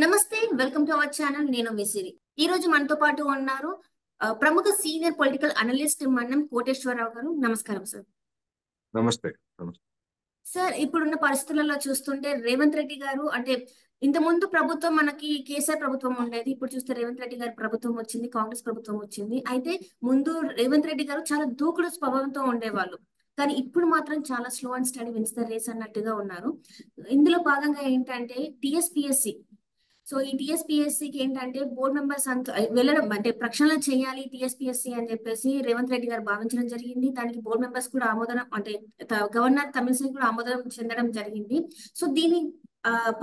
నమస్తే welcome to our channel. నేను మిసిరి. ఈ రోజు మనతో పాటు ఉన్నారు ప్రముఖ సీనియర్ పొలిటికల్ అనలిస్ట్ మన్నం కోటేశ్వరరావు గారు. నమస్కారం సార్. నమస్తే. నమస్తే. సార్, ఇప్పుడున్న పరిస్థితులలో చూస్తుంటే రేవంత్ రెడ్డి గారు అంటే ఇంత ముందు ప్రభుత్వం మనకి కేసీఆర్ ప్రభుత్వం ఉండేది. ఇప్పుడు చూస్తే రేవంత్ రెడ్డి గారి ప్రభుత్వం వచ్చింది, కాంగ్రెస్ ప్రభుత్వం వచ్చింది. అయితే ముందు రేవంత్ రెడ్డి గారు చాలా దూకుడు స్వభావంతో ఉండేవాళ్ళు. కానీ ఇప్పుడు మాత్రం చాలా slow and steady wins the race అన్నట్టుగా ఉన్నారు. ఇందులో భాగంగా ఏంటంటే టీఎస్పీఎస్సి. సో ఈ టీఎస్పీఎస్సీకి ఏంటంటే బోర్డు మెంబర్స్ అంత వెళ్ళడం అంటే ప్రక్షాళన చేయాలి టీఎస్పీఎస్సీ అని చెప్పేసి రేవంత్ రెడ్డి గారు భావించడం జరిగింది. దానికి బోర్డు మెంబర్స్ కూడా ఆమోదం అంటే గవర్నర్ తమిళిసై కూడా ఆమోదం చెందడం జరిగింది. సో దీని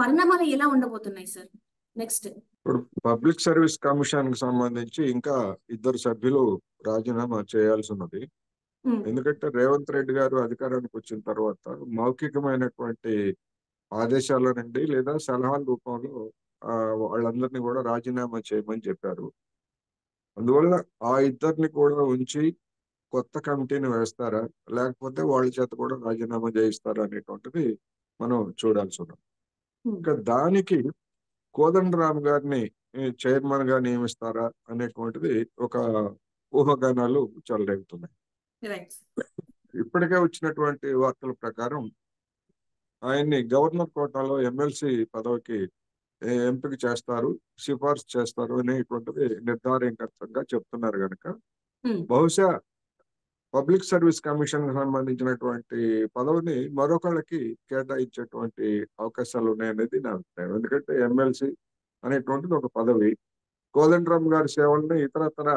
పరిణామాలు ఎలా ఉండబోతున్నాయి సార్ నెక్స్ట్? ఇప్పుడు పబ్లిక్ సర్వీస్ కమిషన్ కి సంబంధించి ఇంకా ఇద్దరు సభ్యులు రాజీనామా చేయాల్సి ఉన్నది. ఎందుకంటే రేవంత్ రెడ్డి గారు అధికారానికి వచ్చిన తర్వాత మౌఖికమైనటువంటి ఆదేశాల నుండి లేదా సలహాల రూపంలో వాళ్ళందరినీ కూడా రాజీనామా చేయమని చెప్పారు. అందువల్ల ఆ ఇద్దరిని కూడా ఉంచి కొత్త కమిటీని వేస్తారా, లేకపోతే వాళ్ళ చేత కూడా రాజీనామా చేయిస్తారా అనేటువంటిది మనం చూడాల్సి ఉన్నది. ఇంకా దానికి కోదండరామ్ గారిని చైర్మన్ గా నియమిస్తారా అనేటువంటిది ఒక ఊహాగానాలు చెలరేగుతున్నాయి. ఇప్పటికే వచ్చినటువంటి వార్తల ప్రకారం ఆయన్ని గవర్నర్ కోటాలో ఎమ్మెల్సీ పదవికి ఎంపిక చేస్తారు, సిఫార్సు చేస్తారు అనేటువంటిది నిర్ధారణకర్తంగా చెప్తున్నారు కనుక బహుశా పబ్లిక్ సర్వీస్ కమిషన్ కి సంబంధించినటువంటి పదవిని మరొకళ్ళకి కేటాయించేటువంటి అవకాశాలు ఉన్నాయనేది నా అభిప్రాయం. ఎందుకంటే ఎమ్మెల్సీ అనేటువంటిది ఒక పదవి. కోదండరామ్ గారి సేవల్ని ఇతరత్ర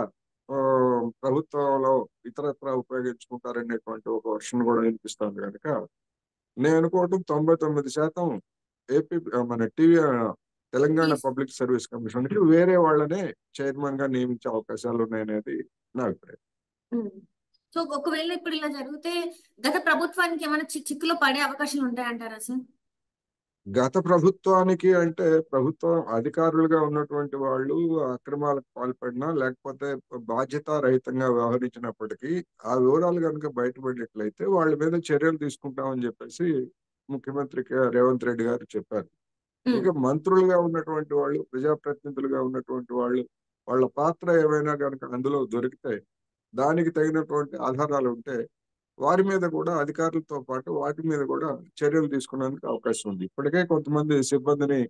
ప్రభుత్వంలో ఇతరత్ర ఉపయోగించుకుంటారనేటువంటి ఒక వర్షన్ కూడా వినిపిస్తుంది కనుక నేను అనుకోవటం 99% ఏపీ మన తెలంగాణ పబ్లిక్ సర్వీస్ కమిషన్ కి వేరే వాళ్ళనే చైర్మన్ గా నియమించే అవకాశాలు ఉన్నాయనేది నా అభిప్రాయం. సో ఒకవేళ ఇప్పుడు ఇలా జరిగితే గత ప్రభుత్వానికి ఏమైనా చిక్కులో పడే అవకాశాలు ఉంటాయంటారా సార్? గత ప్రభుత్వానికి అంటే ప్రభుత్వం అధికారులుగా ఉన్నటువంటి వాళ్ళు అక్రమాలకు పాల్పడినా లేకపోతే బాధ్యతారహితంగా వ్యవహరించినప్పటికీ ఆ వివరాలు కనుక బయటపడినట్లయితే వాళ్ళ మీద చర్యలు తీసుకుంటామని చెప్పేసి ముఖ్యమంత్రి రేవంత్ రెడ్డి గారు చెప్పారు. ఇక మంత్రులుగా ఉన్నటువంటి వాళ్ళు, ప్రజాప్రతినిధులుగా ఉన్నటువంటి వాళ్ళు, వాళ్ళ పాత్ర ఏమైనా కనుక అందులో దొరికితే దానికి తగినటువంటి ఆధారాలు ఉంటే వారి మీద కూడా అధికారులతో పాటు వాటి మీద కూడా చర్యలు తీసుకోవడానికి అవకాశం ఉంది. ఇప్పటికే కొంతమంది సిబ్బందిని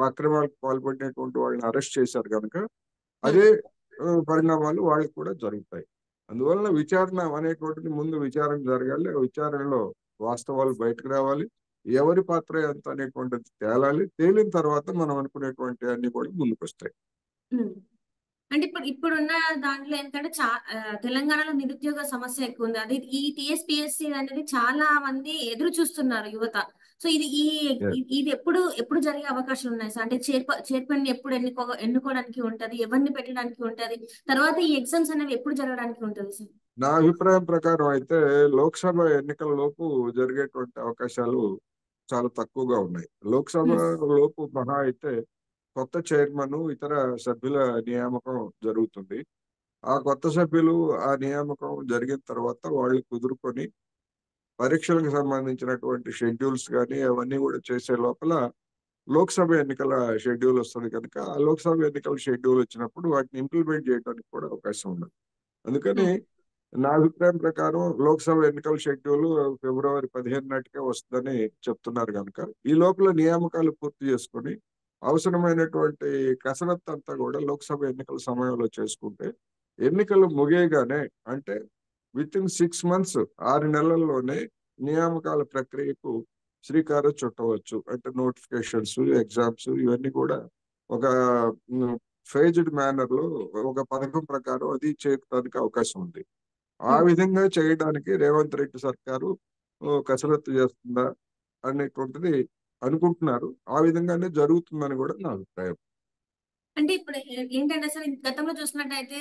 అక్రమాలకు పాల్పడినటువంటి వాళ్ళని అరెస్ట్ చేశారు కనుక అదే పరిణామాలు వాళ్ళకి కూడా జరుగుతాయి. అందువలన విచారణ అనేటువంటిది ముందు విచారణ జరగాలి. విచారణలో వాస్తవాలు బయటకు రావాలి, ఎవరి పాత్ర ఎంత అనేటువంటిది తేలాలి. తేలిన తర్వాత మనం అనుకునేటువంటి అన్ని కూడా ముందుకు వస్తాయి. అంటే ఇప్పుడున్న దాంట్లో ఏంటంటే తెలంగాణలో నిరుద్యోగ సమస్య ఎక్కువ ఉంది. అది ఈ టీఎస్పీఎస్సీ అనేది చాలా మంది ఎదురు చూస్తున్నారు యువత. సో ఇది ఎప్పుడు జరిగే అవకాశాలు ఉన్నాయి సార్? అంటే చైర్మన్ ఎప్పుడు ఎన్నుకోవడానికి ఉంటది, ఎవరిని పెట్టడానికి ఉంటది, తర్వాత ఈ ఎగ్జామ్స్ అనేవి ఎప్పుడు జరగడానికి ఉంటది సార్? నా అభిప్రాయం ప్రకారం అయితే లోక్సభ ఎన్నికల లోపు జరిగేటువంటి అవకాశాలు చాలా తక్కువగా ఉన్నాయి. లోక్సభ లోపు మహా అయితే కొత్త చైర్మన్, ఇతర సభ్యుల నియామకం జరుగుతుంది. ఆ కొత్త సభ్యులు ఆ నియామకం జరిగిన తర్వాత వాళ్ళు కుదురుకొని పరీక్షలకు సంబంధించినటువంటి షెడ్యూల్స్ కానీ అవన్నీ కూడా చేసే లోపల లోక్సభ ఎన్నికల షెడ్యూల్ వస్తుంది కనుక ఆ లోక్సభ ఎన్నికల షెడ్యూల్ వచ్చినప్పుడు వాటిని ఇంప్లిమెంట్ చేయడానికి కూడా అవకాశం ఉండదు. అందుకని నా అభిప్రాయం ప్రకారం లోక్సభ ఎన్నికల షెడ్యూల్ ఫిబ్రవరి 15 నాటికే వస్తుందని చెప్తున్నారు కనుక ఈ లోపల నియామకాలు పూర్తి చేసుకొని అవసరమైనటువంటి కసరత్తు అంతా కూడా లోక్సభ ఎన్నికల సమయంలో చేసుకుంటే ఎన్నికలు ముగియగానే అంటే విత్ ఇన్ 6 months 6 నెలల్లోనే నియామకాల ప్రక్రియకు శ్రీకారం చుట్టవచ్చు. అంటే నోటిఫికేషన్స్, ఎగ్జామ్స్ ఇవన్నీ కూడా ఒక ఫేజ్డ్ మేనర్ లో ఒక పథకం ప్రకారం అది చేయడానికి అవకాశం ఉంది. ఆ విధంగా చేయడానికి రేవంత్ రెడ్డి సర్కారు కసరత్తు చేస్తుందా అనేటువంటిది అనుకుంటున్నారు. ఆ విధంగానే జరుగుతుందని కూడా నా అభిప్రాయం. అంటే ఇప్పుడు ఏంటంటే సార్, గతంలో చూసినట్టయితే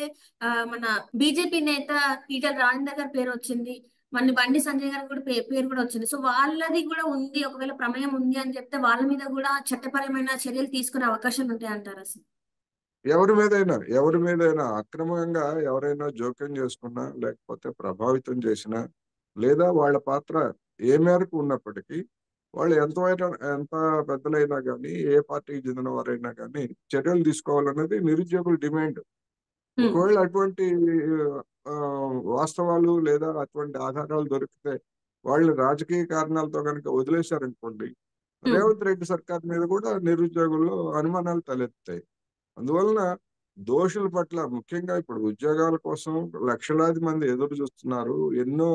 మన బీజేపీ నేత ఈటెల రాజేందర్ గారి పేరు వచ్చింది, మన బండి సంజయ్ గారి కూడా పేరు కూడా వచ్చింది. సో వాళ్ళది కూడా ఉంది, ఒకవేళ ప్రమేయం ఉంది అని చెప్తే వాళ్ళ మీద కూడా చట్టపరమైన చర్యలు తీసుకునే అవకాశాలు ఉంటాయి అంటారా సార్? ఎవరి మీదైనా అక్రమంగా ఎవరైనా జోక్యం చేసుకున్నా లేకపోతే ప్రభావితం చేసినా లేదా వాళ్ళ పాత్ర ఏ మేరకు ఉన్నప్పటికీ వాళ్ళు ఎంత పెద్దలైనా కానీ, ఏ పార్టీకి చెందిన వారైనా కానీ చర్యలు తీసుకోవాలన్నది నిరుద్యోగుల డిమాండ్. ఒకవేళ అటువంటి ఆ, వాస్తవాలు లేదా అటువంటి ఆధారాలు దొరికితే వాళ్ళు రాజకీయ కారణాలతో కనుక వదిలేశారనుకోండి, రేవంత్ రెడ్డి సర్కార్ మీద కూడా నిరుద్యోగుల్లో అనుమానాలు తలెత్తాయి. అందువలన దోషుల పట్ల ముఖ్యంగా ఇప్పుడు ఉద్యోగాల కోసం లక్షలాది మంది ఎదురు చూస్తున్నారు. ఎన్నో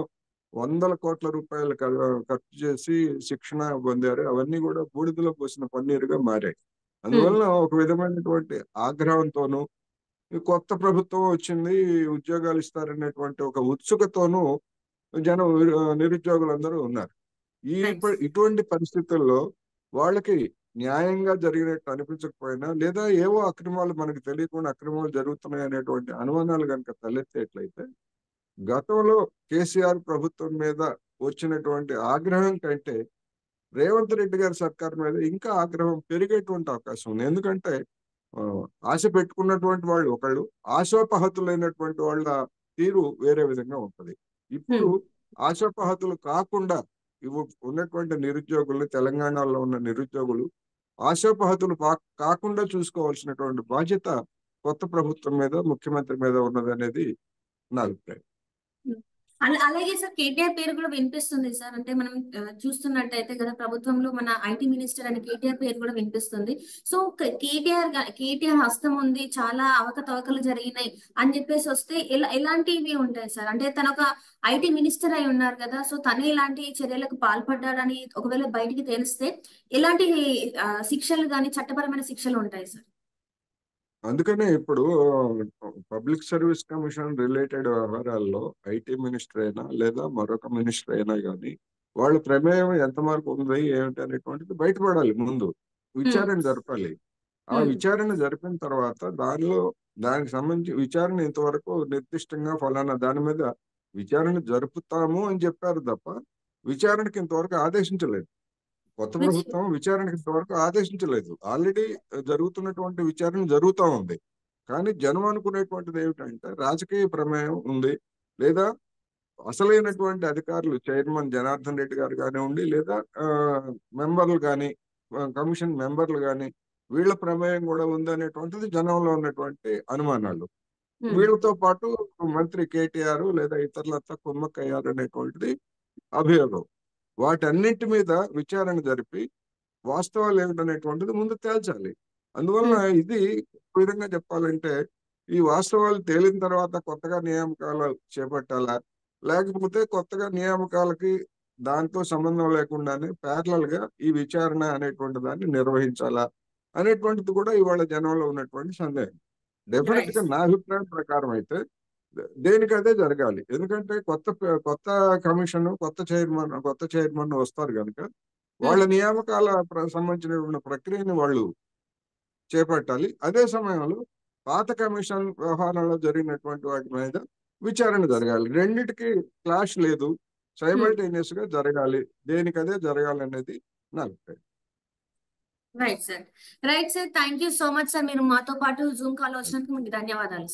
వందల కోట్ల రూపాయలు ఖర్చు చేసి శిక్షణ పొందారు. అవన్నీ కూడా బూడిదలో పోసిన పన్నీరుగా మారాయి. అందువలన ఒక విధమైనటువంటి ఆగ్రహంతోనూ ఈ కొత్త ప్రభుత్వం వచ్చింది, ఉద్యోగాలు ఇస్తారనేటువంటి ఒక ఉత్సుకతోనూ నిరుద్యోగులందరూ ఉన్నారు. ఇటువంటి పరిస్థితుల్లో వాళ్ళకి న్యాయంగా జరిగినట్టు అనిపించకపోయినా లేదా ఏవో అక్రమాలు మనకు తెలియకుండా అక్రమాలు జరుగుతున్నాయి అనేటువంటి అనుమానాలు కనుక తలెత్తేట్లయితే గతంలో కేసీఆర్ ప్రభుత్వం మీద వచ్చినటువంటి ఆగ్రహం కంటే రేవంత్ రెడ్డి గారి సర్కార్ మీద ఇంకా ఆగ్రహం పెరిగేటువంటి అవకాశం ఉంది. ఎందుకంటే ఆ, ఆశ పెట్టుకున్నటువంటి వాళ్ళు ఒకళ్ళు, ఆశోపహతులైనటువంటి వాళ్ళ తీరు వేరే విధంగా ఉంటది. ఇప్పుడు ఆశోపహతులు కాకుండా ఉన్నటువంటి నిరుద్యోగులు, తెలంగాణలో ఉన్న నిరుద్యోగులు ఆశోపహతులు కాకుండా చూసుకోవాల్సినటువంటి బాధ్యత కొత్త ప్రభుత్వం మీద, ముఖ్యమంత్రి మీద ఉన్నదనేది నా అభిప్రాయం. అలాగే సార్ కేటీఆర్ పేరు కూడా వినిపిస్తుంది సార్. అంటే మనం చూస్తున్నట్టయితే కదా ప్రభుత్వంలో మన ఐటీ మినిస్టర్ అని కేటీఆర్ పేరు కూడా వినిపిస్తుంది. సో కేటీఆర్ హస్తం ఉంది, చాలా అవకతవకలు జరిగినాయి అని చెప్పేసి వస్తే ఎలాంటివి ఉంటాయి సార్? అంటే తన ఒక ఐటీ మినిస్టర్ అయి ఉన్నారు కదా, సో తనే ఇలాంటి చర్యలకు పాల్పడ్డాడని ఒకవేళ బయటికి తెలిస్తే ఎలాంటి శిక్షలు కానీ చట్టపరమైన శిక్షలు ఉంటాయి సార్? అందుకనే ఇప్పుడు పబ్లిక్ సర్వీస్ కమిషన్ రిలేటెడ్ వ్యవహారాల్లో ఐటీ మినిస్టర్ అయినా లేదా మరొక మినిస్టర్ అయినా కానీ వాళ్ళ ప్రమేయం ఎంత వరకు ఉంది ఏమిటి అనేటువంటిది బయటపడాలి. ముందు విచారణ జరపాలి. ఆ విచారణ జరిపిన తర్వాత దానికి సంబంధించి విచారణ ఇంతవరకు నిర్దిష్టంగా ఫలానా దాని మీద విచారణ జరుపుతాము అని చెప్పారు తప్ప విచారణకి ఇంతవరకు ఆదేశించలేదు. కొత్త ప్రభుత్వం విచారణకి ఇంతవరకు ఆదేశించలేదు. ఆల్రెడీ జరుగుతున్నటువంటి విచారణ జరుగుతూ ఉంది. కానీ జనం అనుకునేటువంటిది ఏమిటంటే రాజకీయ ప్రమేయం ఉంది, లేదా అసలైనటువంటి అధికారులు చైర్మన్ జనార్దన్ రెడ్డి గారు కానివ్వండి, లేదా మెంబర్లు కానీ, కమిషన్ మెంబర్లు కానీ వీళ్ళ ప్రమేయం కూడా ఉంది అనేటువంటిది జనంలో ఉన్నటువంటి అనుమానాలు. వీళ్ళతో పాటు మంత్రి కేటీఆర్ లేదా ఇతరులంతా కుమ్మక్కయ్యారు అనేటువంటిది అభియోగం. వాటన్నిటి మీద విచారణ జరిపి వాస్తవాలు ఏమిటనేటువంటిది ముందు తేల్చాలి. అందువల్ల ఇది ఒక విధంగా చెప్పాలంటే ఈ వాస్తవాలు తేలిన తర్వాత కొత్తగా నియామకాలు చేపట్టాలా, లేకపోతే కొత్తగా నియామకాలకి దాంతో సంబంధం లేకుండానే ప్యారలల్ గా ఈ విచారణ అనేటువంటి దాన్ని నిర్వహించాలా అనేటువంటిది కూడా ఇవాళ జనంలో ఉన్నటువంటి సందేహం. డెఫినెట్ గా నా అభిప్రాయం ప్రకారం అయితే దేనికి అదే జరగాలి. ఎందుకంటే కొత్త కమిషన్, కొత్త చైర్మన్ వస్తారు కనుక వాళ్ళ నియామకాల సంబంధించిన ప్రక్రియని వాళ్ళు చేపట్టాలి. అదే సమయంలో పాత కమిషన్ వ్యవహారంలో జరిగినటువంటి వాటి మీద విచారణ జరగాలి. రెండిటికి క్లాష్ లేదు, సైమల్టేనియస్ గా జరగాలి. దేనికి అదే జరగాలి అనేది నా అభిప్రాయం. Right sir. Thank you so much sir. మీరు మాతో పాటు జూమ్ కాల్ వచ్చినందుకు మీకు ధన్యవాదాలు.